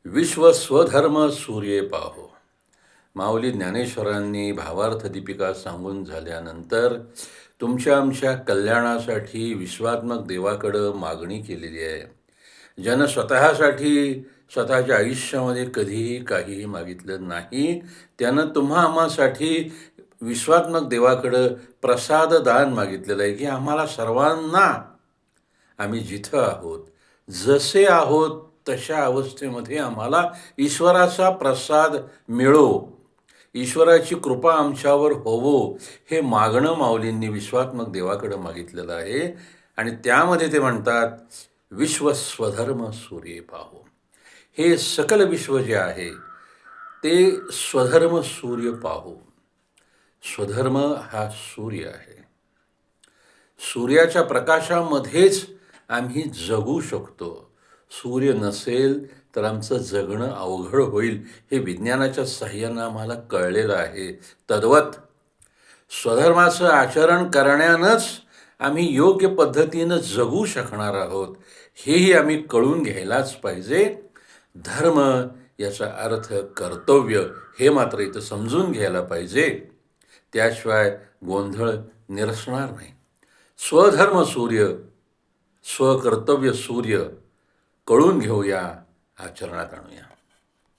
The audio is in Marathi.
विश्व स्वधर्म सूर्ये पाहो. माऊली ज्ञानेश्वरांनी भावार्थ दीपिका सांगून झाल्यानंतर तुमच्या आमच्या कल्याणासाठी विश्वात्मक देवाकडं मागणी केलेली आहे. ज्यानं स्वतःसाठी स्वतःच्या आयुष्यामध्ये कधीही काहीही मागितलं नाही, त्यानं तुम्हा आम्हासाठी विश्वात्मक देवाकडं प्रसाद दान मागितलेलं आहे की आम्हाला सर्वांना आम्ही जिथं आहोत, जसे आहोत तशा अवस्थेमध्ये आम्हाला ईश्वराचा प्रसाद मिळो, ईश्वराची कृपा आमच्यावर होवो, हे मागणं माऊलींनी विश्वात्मक देवाकडं मागितलेलं आहे. आणि त्यामध्ये ते म्हणतात, विश्व स्वधर्म सूर्ये पाहो. हे सकल विश्व जे आहे ते स्वधर्म सूर्य पाहो. स्वधर्म हा सूर्य आहे. सूर्याच्या प्रकाशामध्येच आम्ही जगू शकतो. सूर्य नसेल तर आमचं जगणं अवघड होईल, हे विज्ञानाच्या साहाय्यानं आम्हाला कळलेलं आहे. तद्वत स्वधर्माचं आचरण करण्यानंच आम्ही योग्य पद्धतीनं जगू शकणार आहोत, हेही आम्ही कळून घ्यायलाच पाहिजे. धर्म याचा अर्थ कर्तव्य हे मात्र इथं समजून घ्यायला पाहिजे. त्याशिवाय गोंधळ निरसणार नाही. स्वधर्म सूर्य, स्वकर्तव्य सूर्य कळून घेऊया, आचरणात आणूया.